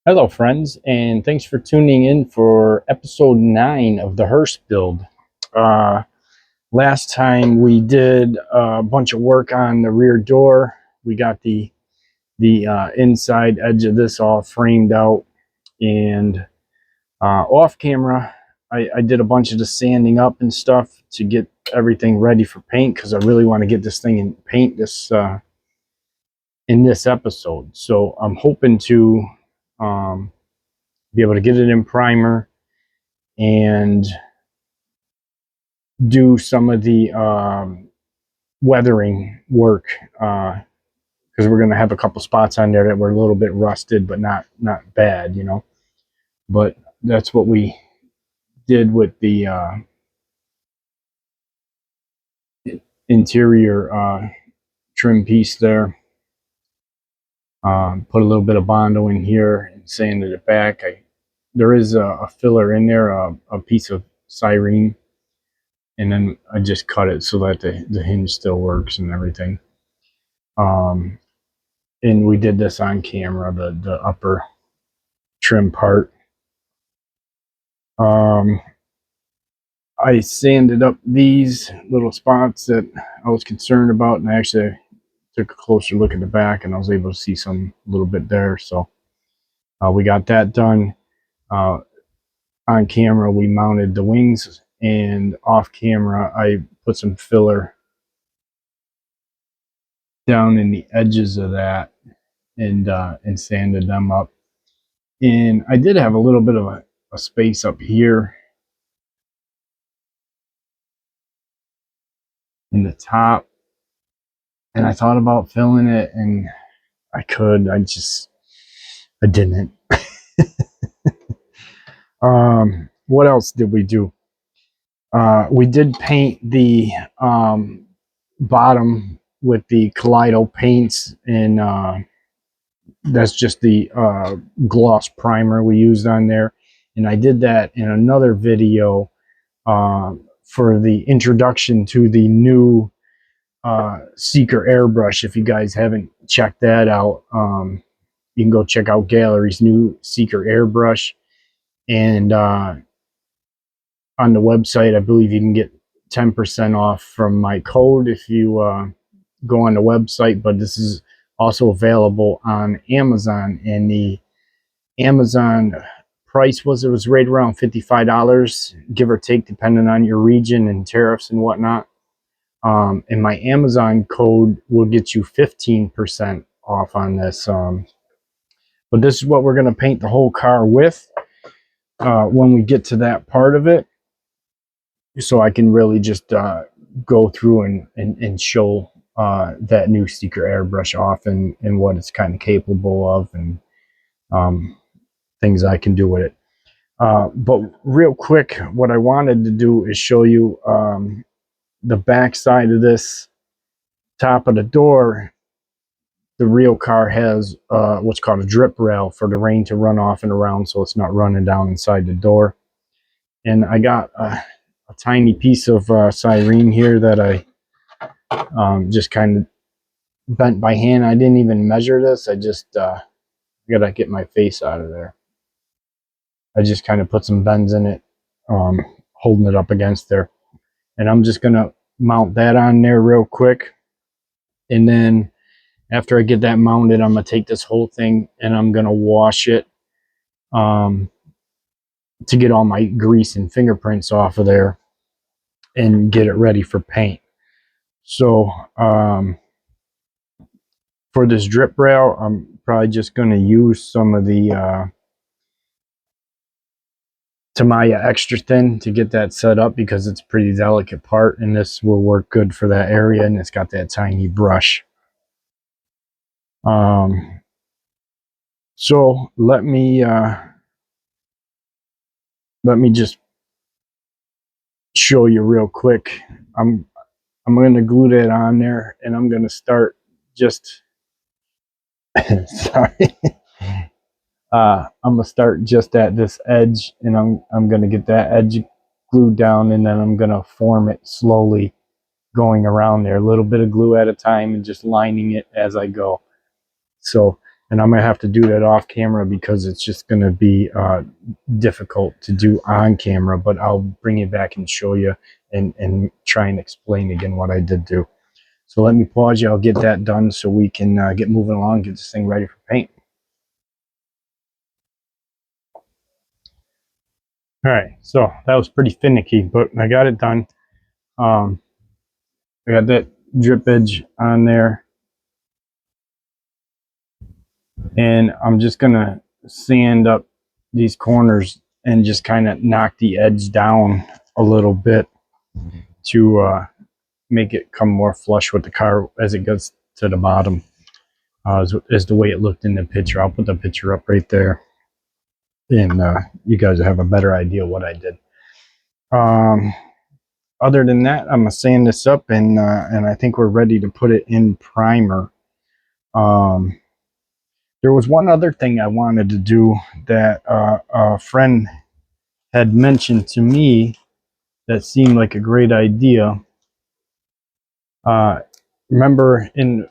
Hello, friends, and thanks for tuning in for episode 9 of the hearse build. Uh, Last time we did a bunch of work on the rear door. We got the inside edge of this all framed out, and off camera, I did a bunch of the sanding up and stuff to get everything ready for paint because I really want to get this thing in paint in this episode. So I'm hoping to be able to get it in primer and do some of the weathering work because we're going to have a couple spots on there that were a little bit rusted, but not bad, you know. But that's what we did with the interior trim piece there. Put a little bit of Bondo in here and sanded it back. There is a filler in there, a piece of styrene, and then I just cut it so that the hinge still works and everything. And we did this on camera, the upper trim part. I sanded up these little spots that I was concerned about, and I actually took a closer look at the back, and I was able to see some a little bit there. So we got that done. On camera, we mounted the wings, and off camera, I put some filler down in the edges of that and sanded them up. And I did have a little bit of a space up here in the top, and I thought about filling it, and I didn't. What else did we do? We did paint the bottom with the Kaleido paints, and that's just the gloss primer we used on there. And I did that in another video for the introduction to the new Seeker airbrush. If you guys haven't checked that out, you can go check out Gaahleri's new Seeker airbrush. And on the website, I believe you can get 10% off from my code if you go on the website. But this is also available on Amazon, and the Amazon price was right around $55, give or take, depending on your region and tariffs and whatnot. And my Amazon code will get you 15% off on this. But this is what we're going to paint the whole car with when we get to that part of it. So I can really just go through and show that new Seeker airbrush off and what it's kind of capable of, and things I can do with it. But real quick, what I wanted to do is show you the back side of this top of the door. The real car has what's called a drip rail for the rain to run off and around, so it's not running down inside the door. And I got a tiny piece of styrene here that I just kind of bent by hand. I didn't even measure this. I just gotta get my face out of there. I just kind of put some bends in it, holding it up against there. And I'm just gonna mount that on there real quick. And then after I get that mounted, I'm gonna take this whole thing and I'm gonna wash it to get all my grease and fingerprints off of there and get it ready for paint. So for this drip rail, I'm probably just gonna use some of the Tamiya extra thin to get that set up, because it's a pretty delicate part, and this will work good for that area, and it's got that tiny brush. So let me just show you real quick. I'm going to glue that on there, and I'm going to start just sorry. I'm going to start just at this edge, and I'm going to get that edge glued down, and then I'm going to form it slowly going around there, a little bit of glue at a time, and just lining it as I go. So And I'm going to have to do that off camera because it's just going to be difficult to do on camera, but I'll bring it back and show you and try and explain again what I did do. So let me pause you. I'll get that done so we can get moving along, get this thing ready for paint. All right, so that was pretty finicky, but I got it done. I got that drip edge on there. And I'm just going to sand up these corners and just kind of knock the edge down a little bit to make it come more flush with the car as it gets to the bottom, is the way it looked in the picture. I'll put the picture up right there, and you guys have a better idea what I did. Other than that, I'm going to sand this up, and I think we're ready to put it in primer. There was one other thing I wanted to do that a friend had mentioned to me that seemed like a great idea. Remember in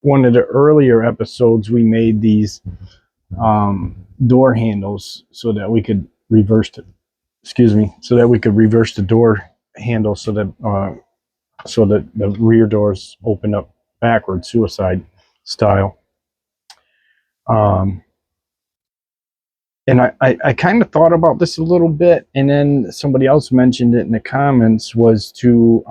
one of the earlier episodes, we made these door handles so that we could reverse the, so that we could reverse the door handle so that the rear doors open up backwards, suicide style. And I kind of thought about this a little bit, and then somebody else mentioned it in the comments, was to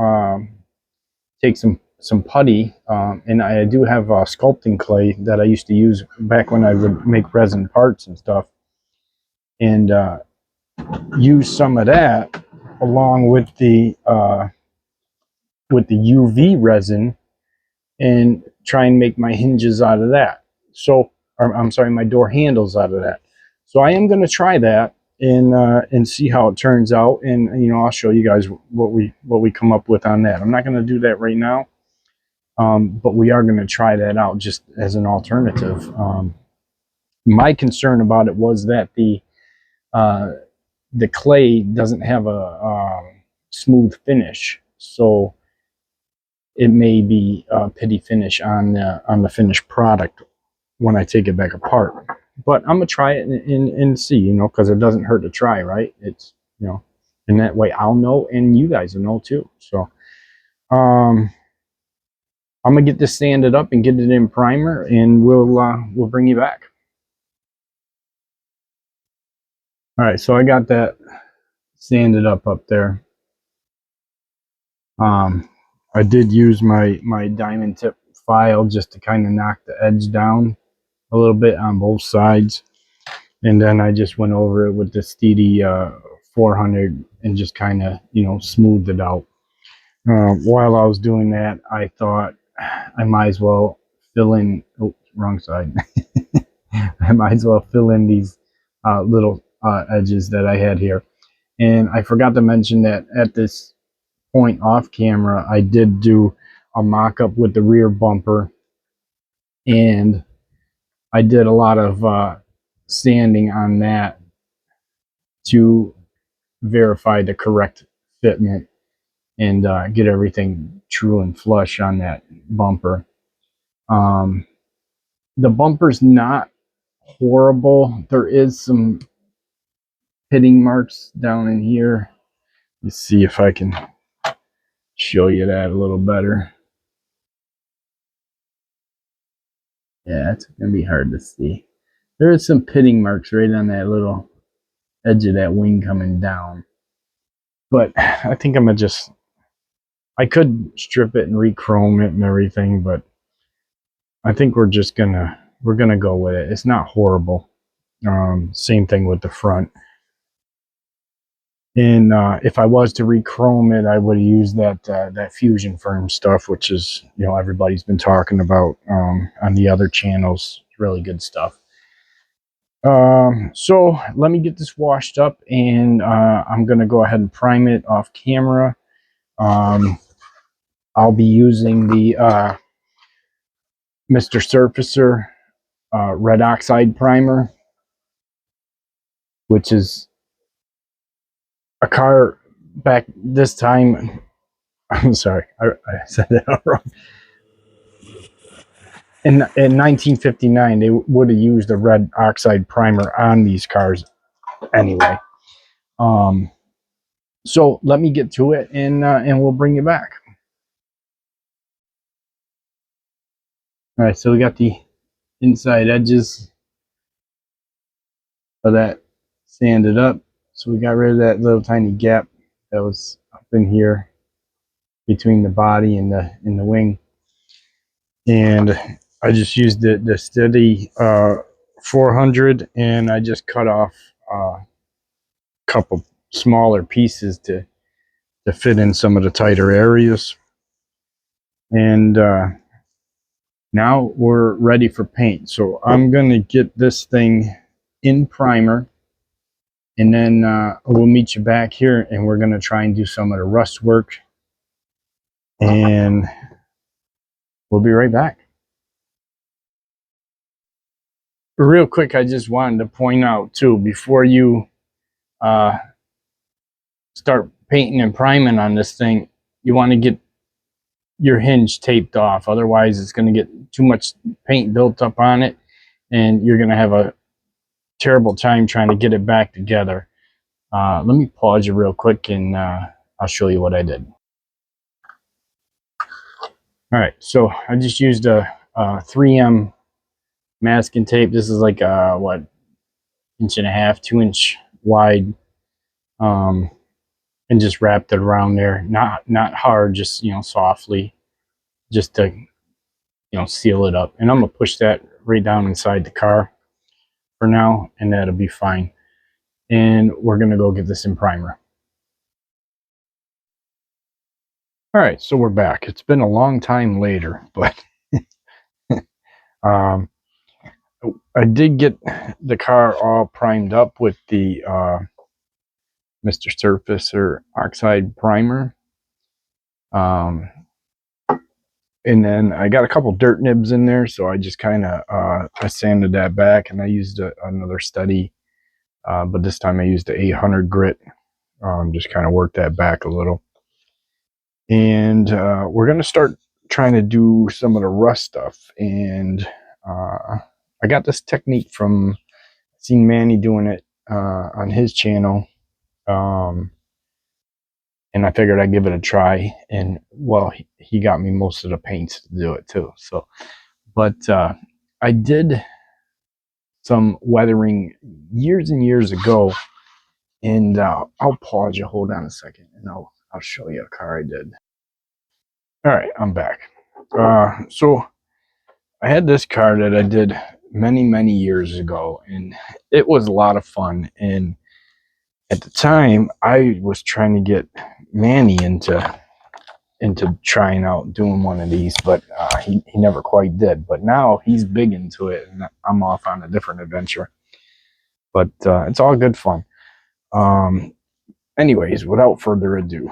take some putty, and I do have sculpting clay that I used to use back when I would make resin parts and stuff, and use some of that along with the UV resin and try and make my hinges out of that. So, I'm sorry, my door handles out of that. So I am going to try that and see how it turns out, and I'll show you guys what we come up with on that. I'm not going to do that right now, but we are going to try that out just as an alternative. My concern about it was that the clay doesn't have a smooth finish, so it may be a pity finish on the finished product when I take it back apart. But I'm gonna try it and see, because it doesn't hurt to try, right? It's and that way I'll know, and you guys will know too. So, I'm gonna get this sanded up and get it in primer, and we'll bring you back. All right, so I got that sanded up there. I did use my diamond tip file just to kind of knock the edge down a little bit on both sides, and then I just went over it with the Stedi 400 and just kind of smoothed it out. While I was doing that, I thought I might as well fill in. Oh, wrong side. I might as well fill in these little edges that I had here. And I forgot to mention that at this point off camera, I did do a mock-up with the rear bumper, and I did a lot of sanding on that to verify the correct fitment and get everything true and flush on that bumper. The bumper's not horrible. There is some pitting marks down in here. Let's see if I can show you that a little better. Yeah, it's gonna be hard to see. There is some pitting marks right on that little edge of that wing coming down. But I think I'm gonna I could strip it and re-chrome it and everything, but I think we're gonna go with it. It's not horrible. Same thing with the front. And if I was to re-chrome it, I would use that Fusion Firm stuff, which is everybody's been talking about on the other channels. Really good stuff. So let me get this washed up, and I'm gonna go ahead and prime it off camera. I'll be using the Mr. Surfacer red oxide primer, which is a car back this time. I'm sorry, I said that wrong. in 1959, they would have used a red oxide primer on these cars anyway. So let me get to it, and we'll bring you back. All right, so we got the inside edges of that sanded up. So we got rid of that little tiny gap that was up in here between the body and the wing. And I just used the Stedi 400, and I just cut off a couple smaller pieces to fit in some of the tighter areas. And now we're ready for paint. So I'm going to get this thing in primer, and then we'll meet you back here, and we're going to try and do some of the rust work, and we'll be right back. Real quick, I just wanted to point out too, before you start painting and priming on this thing, you want to get your hinge taped off. Otherwise, it's going to get too much paint built up on it, and you're going to have a terrible time trying to get it back together. Let me pause you real quick, and I'll show you what I did. All right, so I just used a 3M masking tape. This is like a, what, 1.5 2 inch wide, and just wrapped it around there. Not hard, just, you know, softly, just to, you know, seal it up. And I'm gonna push that right down inside the car for now, and that'll be fine. And we're gonna go get this in primer. All right, so we're back. It's been a long time later, but I did get the car all primed up with the Mr. Surfacer Oxide Primer. And then I got a couple dirt nibs in there, so I just kind of I sanded that back, and I used another Stedi, but this time I used the 800 grit. Just kind of worked that back a little. And we're going to start trying to do some of the rust stuff. And I got this technique from, seen Manny doing it on his channel. And I figured I'd give it a try. And well, he got me most of the paints to do it too. So, but I did some weathering years and years ago. And I'll pause you. Hold on a second, and I'll show you a car I did. All right, I'm back. So I had this car that I did many years ago, and it was a lot of fun. And at the time, I was trying to get Manny into trying out doing one of these, but he never quite did. But now he's big into it, and I'm off on a different adventure. But it's all good fun. Anyways, without further ado,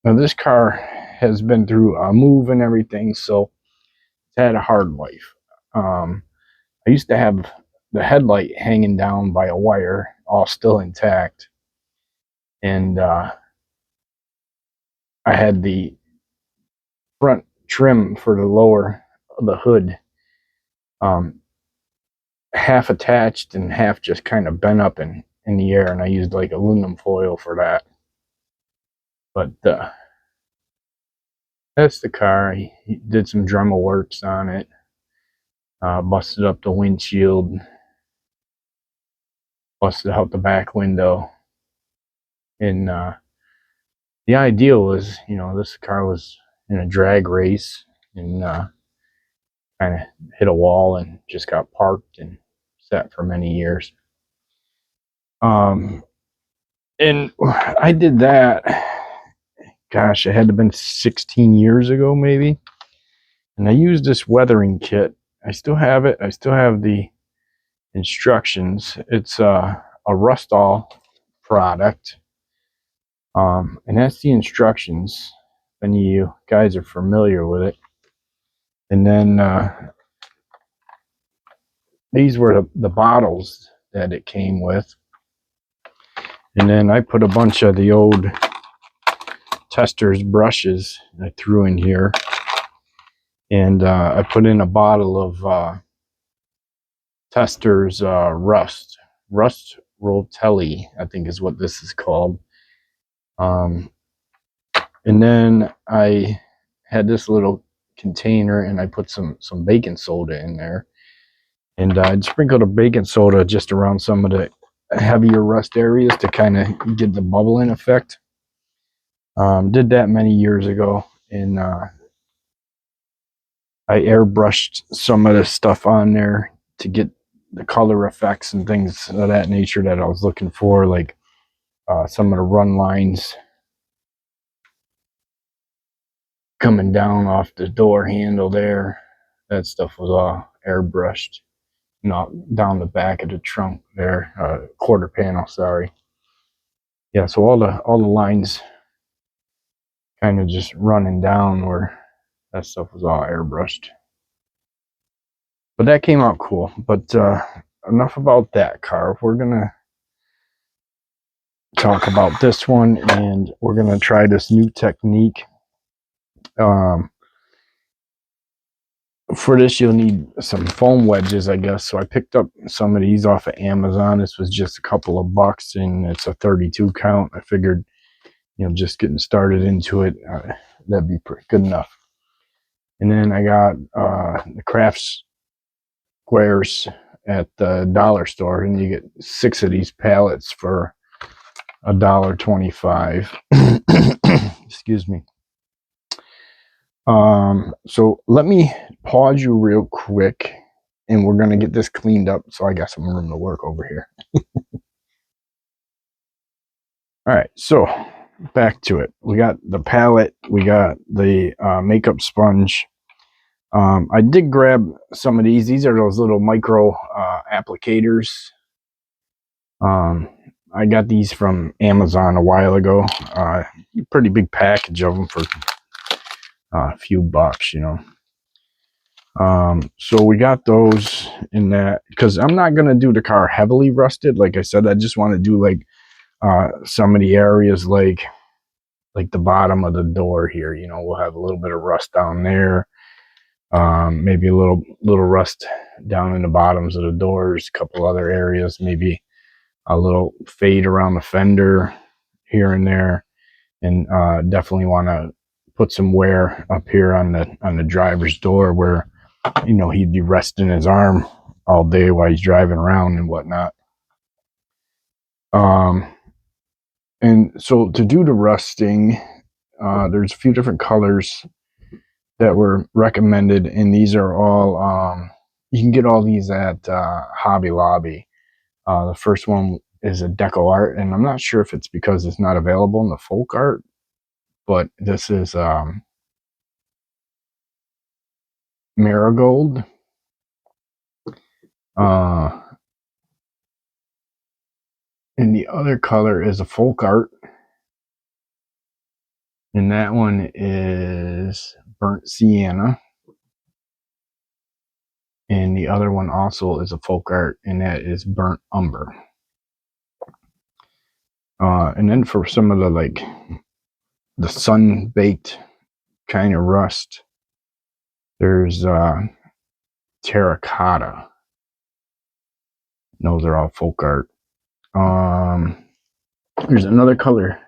now this car has been through a move and everything, so it's had a hard life. I used to have the headlight hanging down by a wire, all still intact, and I had the front trim for the lower of the hood half attached and half just kind of bent up in the air, and I used like aluminum foil for that. But that's the car. He did some Dremel works on it, busted up the windshield, busted out the back window, and the idea was, you know, this car was in a drag race and kind of hit a wall and just got parked and sat for many years. And I did that, gosh, it had to have been 16 years ago maybe. And I used this weathering kit. I still have it. I still have the instructions. It's a Rustall product. And that's the instructions. If any of you guys are familiar with it. And then these were the bottles that it came with. And then I put a bunch of the old Testors brushes I threw in here. And I put in a bottle of Tester's Rust Rotelli, I think is what this is called. And then I had this little container, and I put some baking soda in there, and I'd sprinkled a baking soda just around some of the heavier rust areas to kind of get the bubbling effect. Did that many years ago, and I airbrushed some of this stuff on there to get the color effects and things of that nature that I was looking for, like some of the run lines coming down off the door handle there. That stuff was all airbrushed, not down the back of the trunk there, quarter panel, sorry. Yeah, so all the lines kind of just running down where that stuff was all airbrushed. But that came out cool. But enough about that car. We're gonna talk about this one, and we're gonna try this new technique. For this, you'll need some foam wedges, I guess. So I picked up some of these off of Amazon. This was just a couple of bucks, and it's a 32 count. I figured, just getting started into it, that'd be pretty good enough. And then I got the craft squares at the dollar store, and you get 6 of these pallets for $1.25. Excuse me. So let me pause you real quick, and we're gonna get this cleaned up so I got some room to work over here. All right, so back to it. We got the palette, we got the makeup sponge. I did grab some of these. These are those little micro applicators. I got these from Amazon a while ago. Pretty big package of them for a few bucks, So we got those in that, because I'm not gonna do the car heavily rusted. Like I said, I just want to do like some of the areas like the bottom of the door here. We'll have a little bit of rust down there. Maybe a little rust down in the bottoms of the doors, a couple other areas, maybe a little fade around the fender here and there, and definitely want to put some wear up here on the driver's door where he'd be resting his arm all day while he's driving around and whatnot. And so to do the rusting, there's a few different colors that were recommended, and these are all you can get all these at Hobby Lobby. The first one is a Deco Art, and I'm not sure if it's because it's not available in the Folk Art, but this is Marigold. And the other color is a Folk Art, and that one is Burnt Sienna. And the other one also is a Folk Art, and that is Burnt Umber. And then for some of the sun-baked kind of rust, there's Terracotta. Those are all Folk Art. There's another color,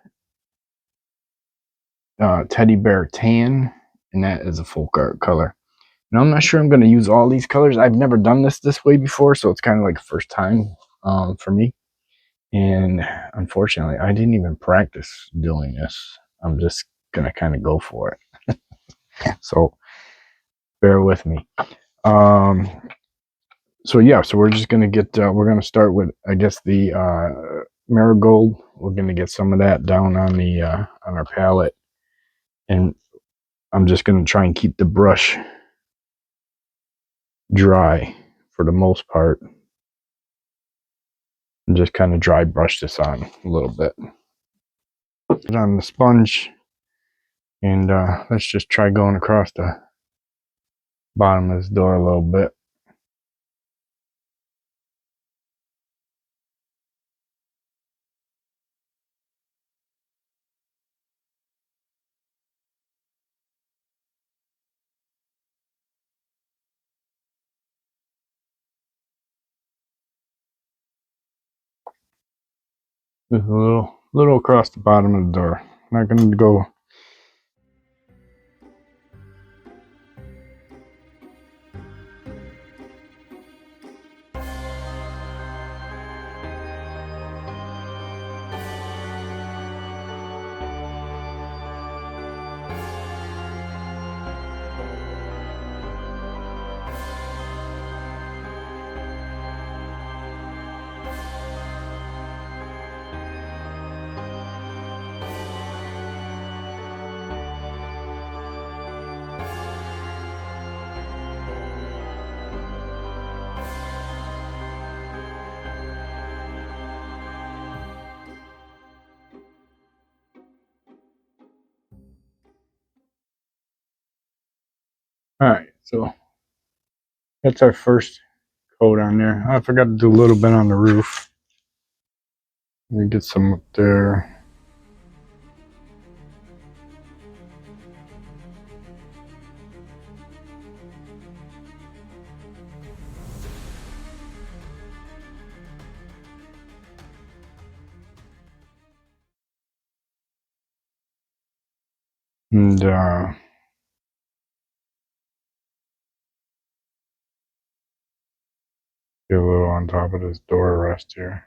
Teddy Bear Tan, and that is a Folk Art color. Now, I'm not sure I'm going to use all these colors. I've never done this way before, so it's kind of like the first time for me. And unfortunately, I didn't even practice doing this. I'm just going to kind of go for it. So bear with me. So yeah, so we're just going to get, we're going to start with, I guess, the Marigold. We're going to get some of that down on the on our palette. And I'm just going to try and keep the brush dry for the most part, and just kind of dry brush this on a little bit. Put it on the sponge, and let's just try going across the bottom of this door a little bit. Just a little across the bottom of the door. Not going to go. Alright, so that's our first coat on there. I forgot to do a little bit on the roof. Let me get some up there. And get a little on top of this door rest here.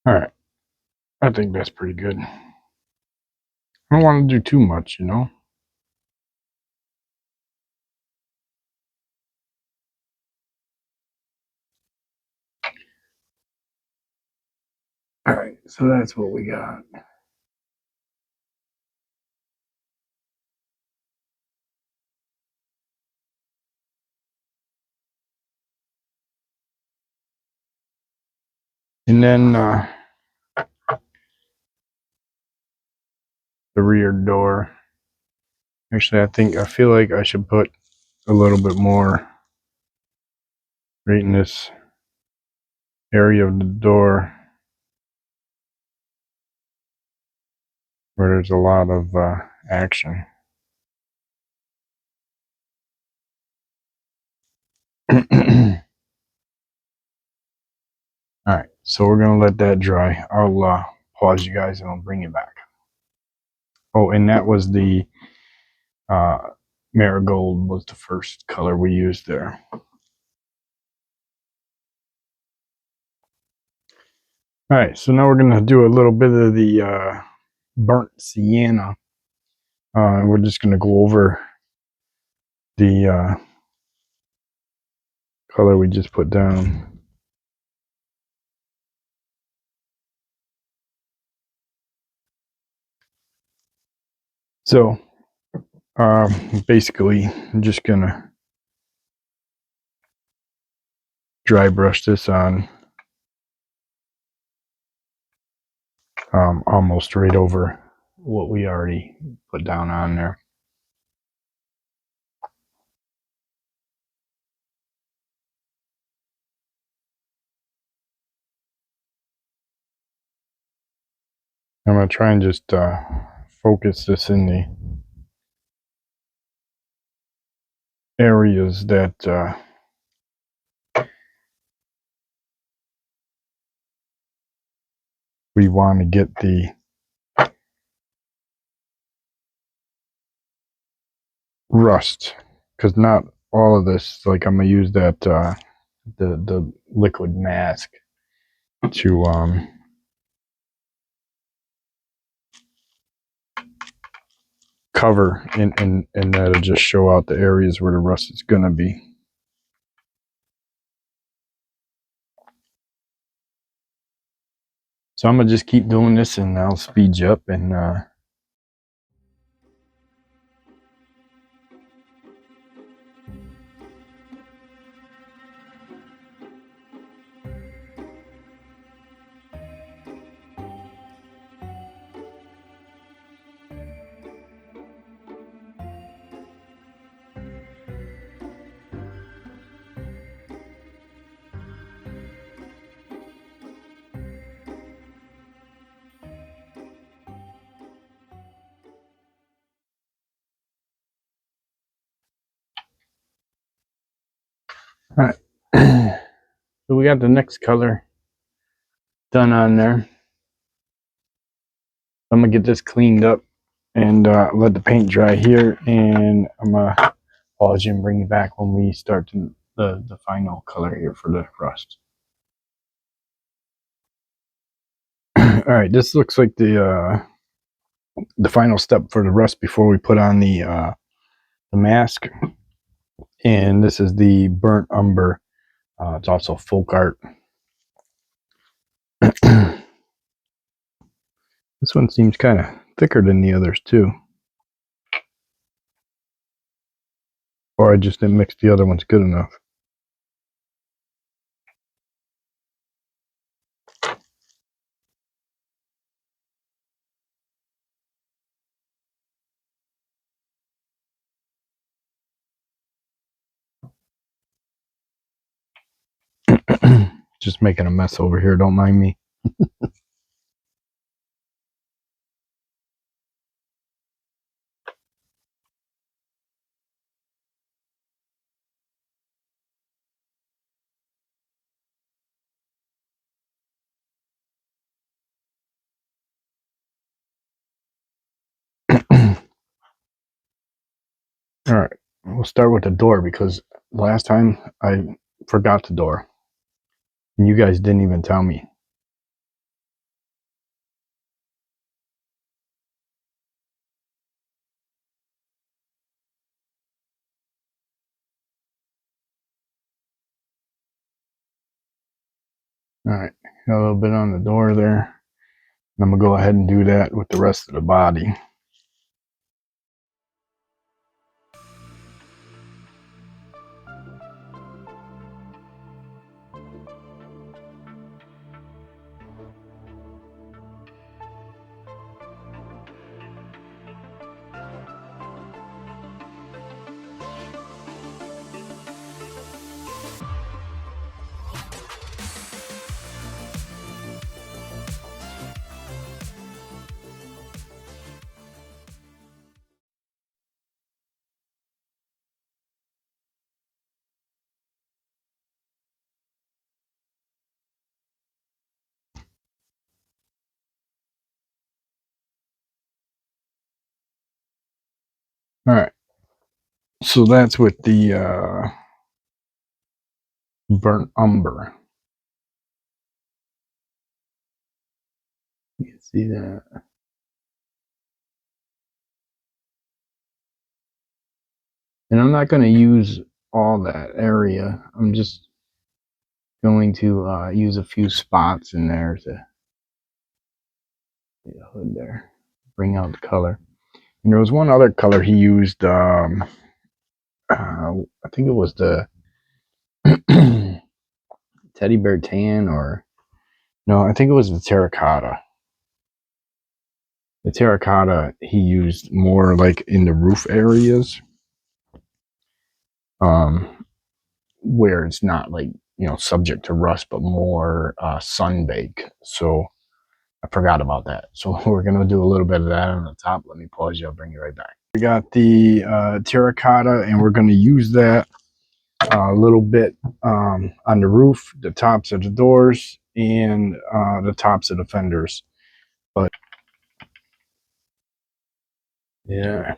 Alright, I think that's pretty good. I don't want to do too much, you know. Alright, so that's what we got. And then the rear door. Actually, I feel like I should put a little bit more right in this area of the door where there's a lot of action. Alright, so we're going to let that dry. I'll pause you guys and I'll bring you back. Oh, and that was the marigold was the first color we used there. Alright, so now we're going to do a little bit of the burnt sienna. We're just going to go over the color we just put down. So basically I'm just gonna dry brush this on almost right over what we already put down on there. I'm gonna try and just focus this in the areas that we want to get the rust, because not all of this, like I'm gonna use that the liquid mask to cover, and that'll just show out the areas where the rust is gonna be. So I'm gonna just keep doing this and I'll speed you up and all right. So we got the next color done on there. I'm gonna get this cleaned up and let the paint dry here, and I'm gonna pause you and bring you back when we start the final color here for the rust. All right, this looks like the final step for the rust before we put on the mask, and this is the burnt umber. It's also folk art. This one seems kind of thicker than the others too, or I just didn't mix the other ones good enough. Just making a mess over here, don't mind me. All right, we'll start with the door because last time I forgot the door and you guys didn't even tell me. All right, got a little bit on the door there. I'm gonna go ahead and do that with the rest of the body. All right, so that's with the burnt umber. You can see that. And I'm not going to use all that area. I'm just going to use a few spots in there to the hood there, bring out the color. And there was one other color he used. I think it was the teddy bear tan, or no, I think it was the terracotta. The terracotta he used more like in the roof areas, where it's not like, you know, subject to rust, but more sun bake. So I forgot about that. So we're gonna do a little bit of that on the top. Let me pause you. I'll bring you right back. We got the terracotta, and we're gonna use that a little bit on the roof, the tops of the doors, and the tops of the fenders. But yeah,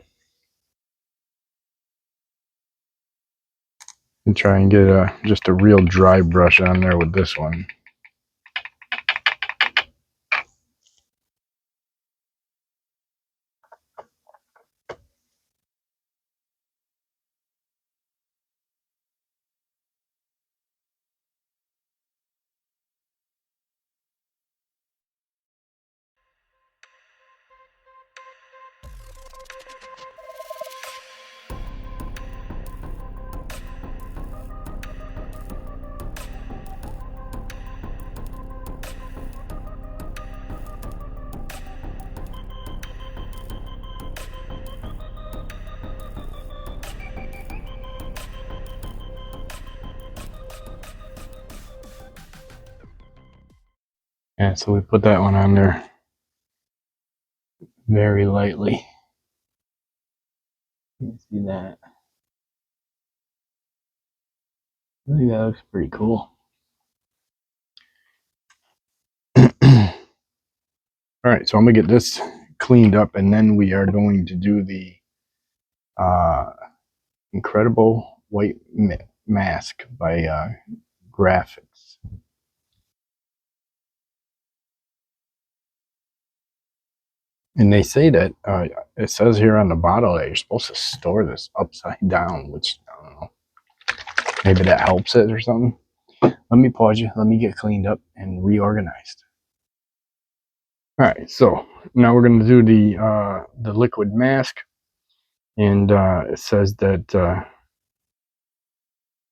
and try and get just a real dry brush on there with this one. Yeah, so we put that one on there very lightly. You can see that. I think that looks pretty cool. All right, so I'm gonna get this cleaned up, and then we are going to do the Incredible White Mask by Graphics. And they say that it says here on the bottle that you're supposed to store this upside down, which I don't know. Maybe that helps it or something. Let me pause you. Let me get cleaned up and reorganized. All right, so now we're going to do the liquid mask, and it says that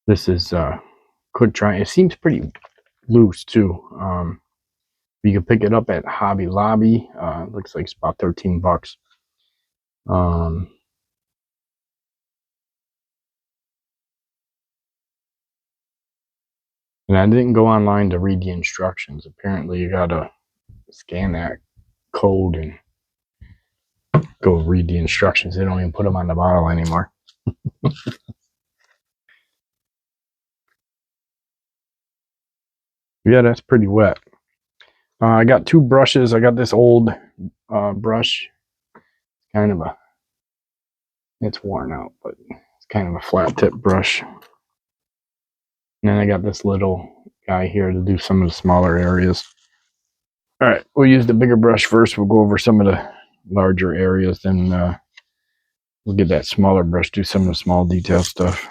this is quick dry. It seems pretty loose too. You can pick it up at Hobby Lobby. Looks like it's about $13. And I didn't go online to read the instructions. Apparently, you gotta scan that code and go read the instructions. They don't even put them on the bottle anymore. Yeah, that's pretty wet. I got two brushes. I got this old brush. Kind of it's worn out, but it's kind of a flat tip brush. And then I got this little guy here to do some of the smaller areas. All right, we'll use the bigger brush first. We'll go over some of the larger areas, then we'll get that smaller brush, do some of the small detail stuff.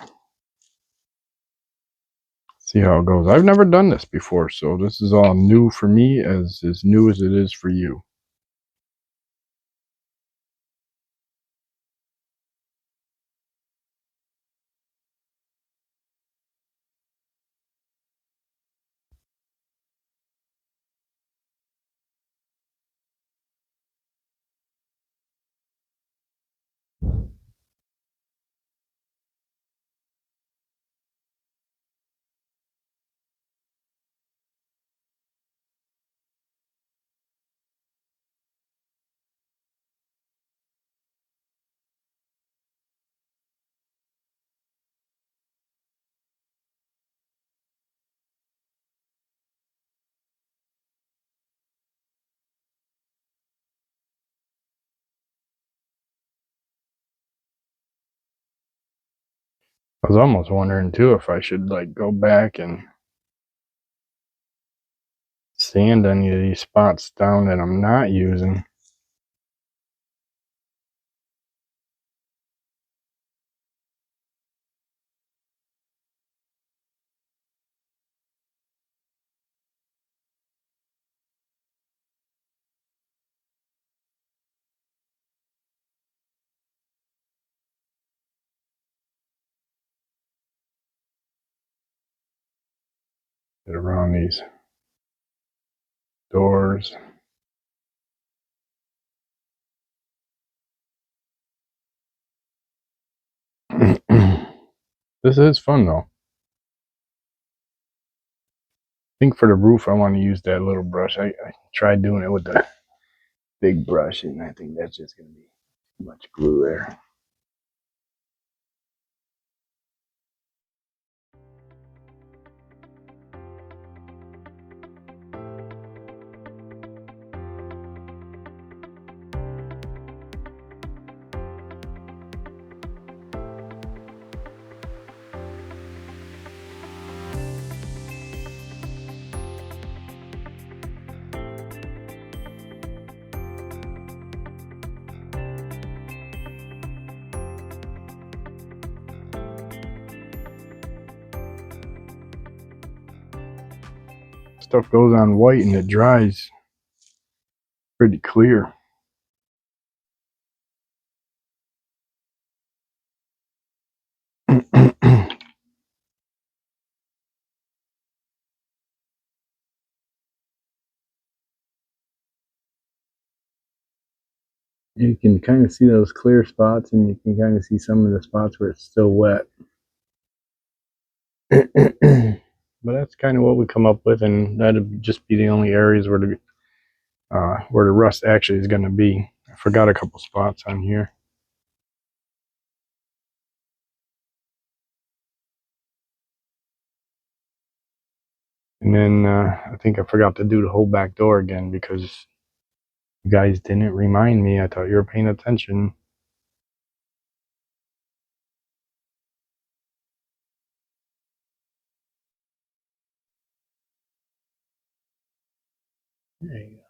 See how it goes. I've never done this before, so this is all new for me, as new as it is for you. I was almost wondering too if I should like go back and sand any of these spots down that I'm not using. Get around these doors. This is fun though. I think for the roof I want to use that little brush. I tried doing it with the big brush, and I think that's just going to be too much glue there. Stuff goes on white and it dries pretty clear. You can kind of see those clear spots, and you can kind of see some of the spots where it's still wet. but that's kind of what we come up with, and that'd just be the only areas where the rust actually is going to be. I forgot a couple spots on here. And then I think I forgot to do the whole back door again because you guys didn't remind me. I thought you were paying attention. There you go.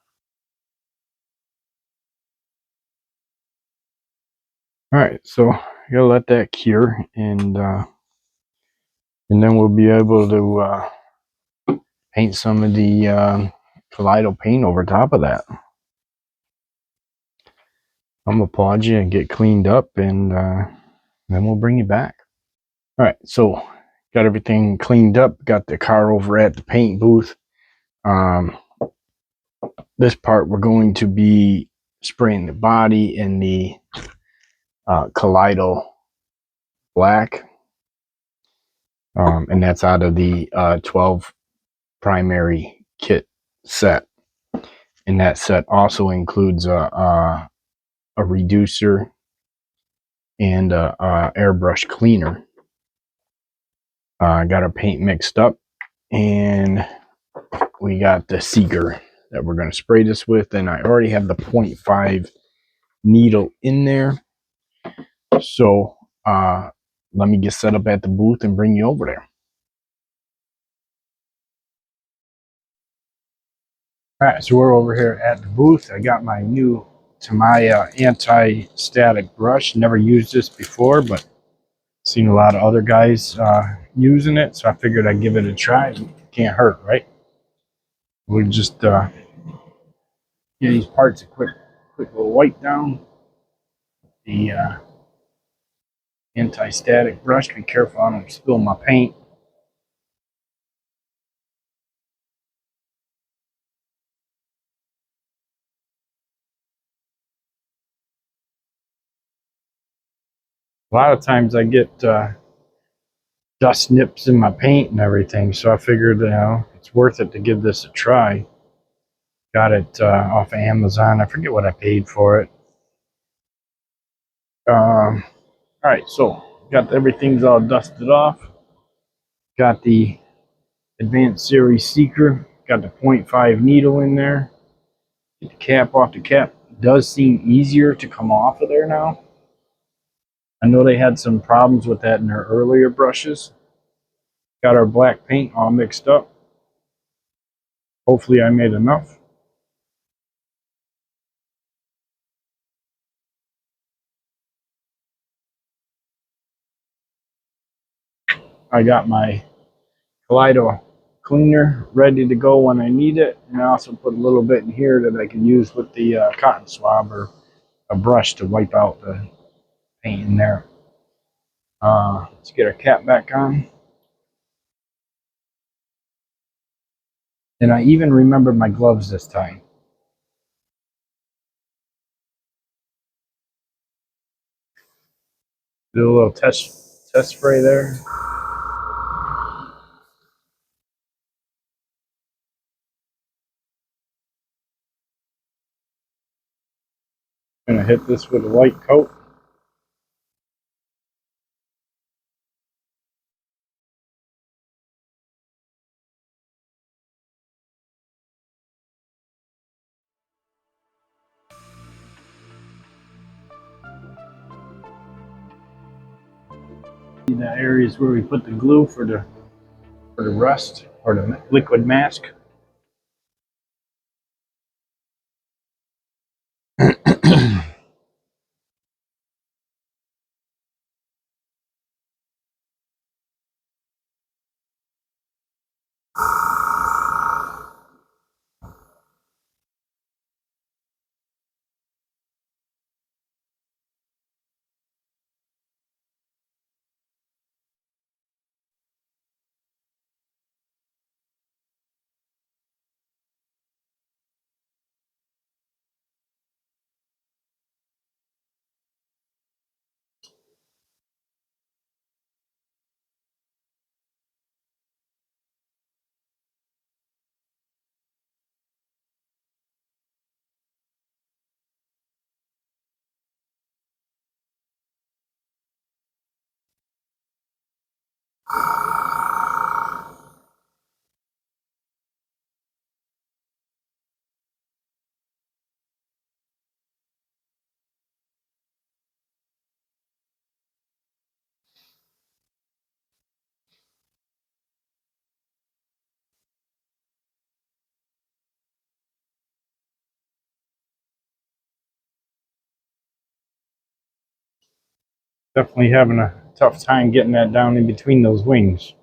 All right, so you gotta let that cure, and then we'll be able to paint some of the Kaleido paint over top of that. I'm gonna pause you and get cleaned up, and then we'll bring you back. All right, so got everything cleaned up. Got the car over at the paint booth. Um, this part we're going to be spraying the body in the Kaleido black, and that's out of the 12 primary kit set. And that set also includes a reducer and a airbrush cleaner. Got our paint mixed up, and we got the seeker that we're going to spray this with, and I already have the 0.5 needle in there. So let me get set up at the booth and bring you over there. All right, so we're over here at the booth. I got my new Tamiya anti-static brush. Never used this before, but seen a lot of other guys using it, so I figured I'd give it a try. Can't hurt, right? We'll just get these parts a quick little wipe down. The anti-static brush. Be careful I don't spill my paint. A lot of times I get dust nips in my paint and everything, so I figured it's worth it to give this a try. Got it off of Amazon. I forget what I paid for it. All right, so got everything's all dusted off. Got the Advanced Series Seeker. Got the 0.5 needle in there. Get the cap off. The cap does seem easier to come off of there now. I know they had some problems with that in their earlier brushes. Got our black paint all mixed up. Hopefully I made enough. I got my Kaleido cleaner ready to go when I need it. And I also put a little bit in here that I can use with the cotton swab or a brush to wipe out the paint in there. Let's get our cap back on. And I even remembered my gloves this time. Do a little test spray there. Gonna hit this with a light coat. The areas where we put the glue for the rust or the liquid mask. Definitely having a tough time getting that down in between those wings.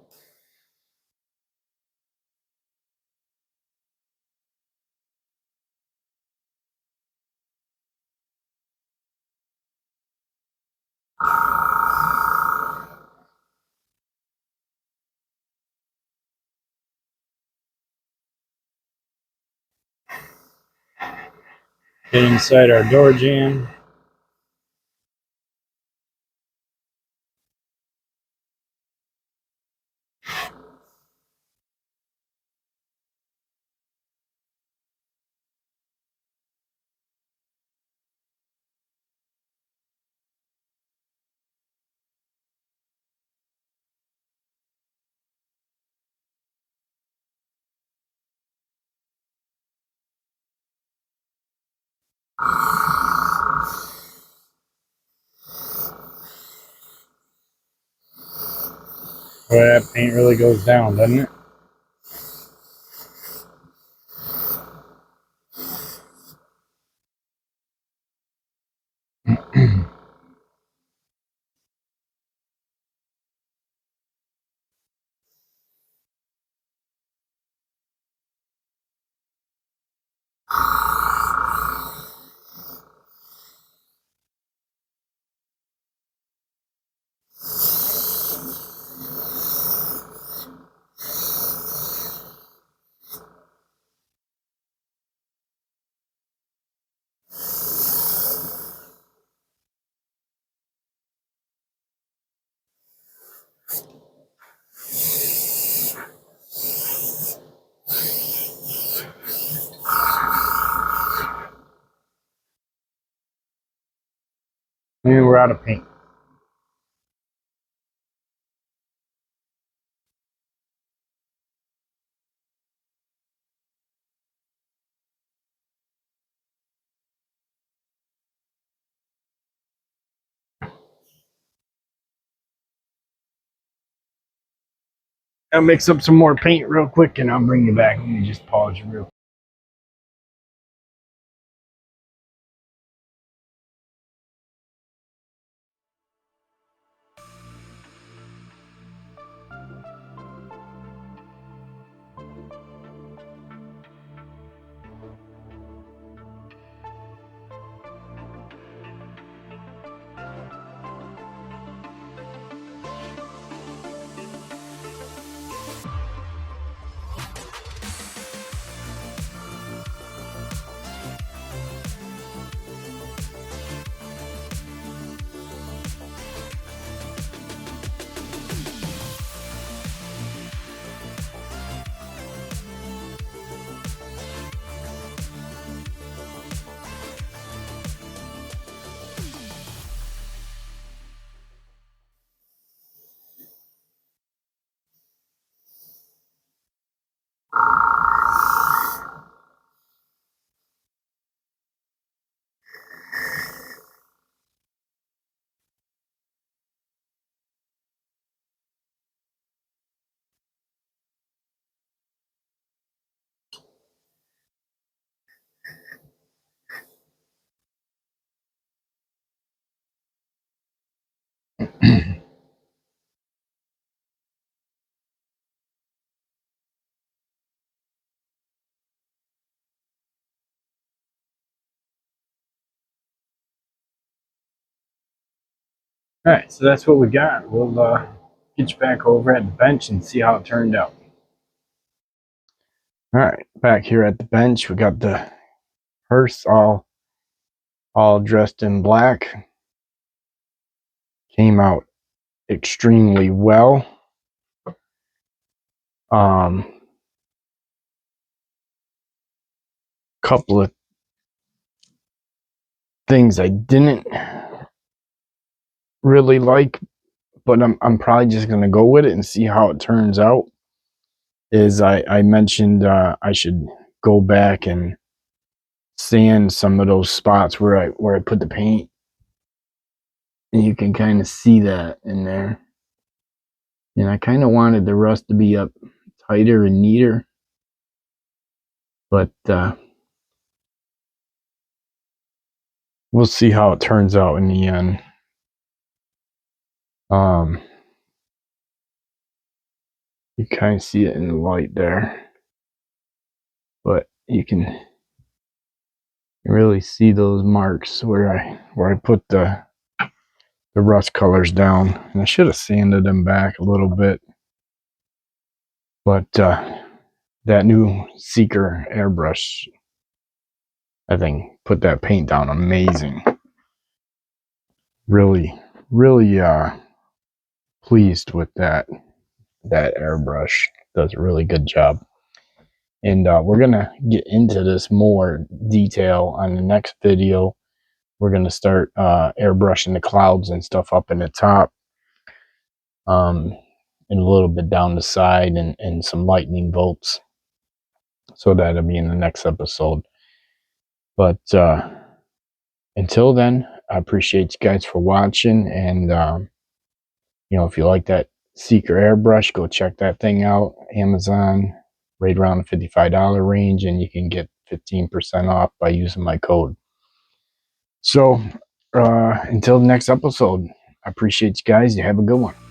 Get inside our door jamb. Boy, that paint really goes down, doesn't it? And we're out of paint. I'll mix up some more paint real quick and I'll bring you back. Let me just pause you real quick. All right, so that's what we got. We'll get you back over at the bench and see how it turned out. All right, back here at the bench, we got the hearse all dressed in black. Came out extremely well. Couple of things I didn't really like, but I'm probably just gonna go with it and see how it turns out. Is I mentioned I should go back and sand some of those spots where I put the paint, and you can kind of see that in there. And I kind of wanted the rust to be up tighter and neater, but we'll see how it turns out in the end. Um, you kind of see it in the light there, but you can really see those marks where I put the rust colors down, and I should have sanded them back a little bit, but that new Seeker airbrush, I think, put that paint down amazing. Really, really pleased with that airbrush. Does a really good job. And we're gonna get into this more detail on the next video. We're gonna start airbrushing the clouds and stuff up in the top, and a little bit down the side, and some lightning bolts. So that'll be in the next episode. But until then, I appreciate you guys for watching, and you know, if you like that Seeker airbrush, go check that thing out. Amazon, right around the $55 range, and you can get 15% off by using my code. So until the next episode, I appreciate you guys. You have a good one.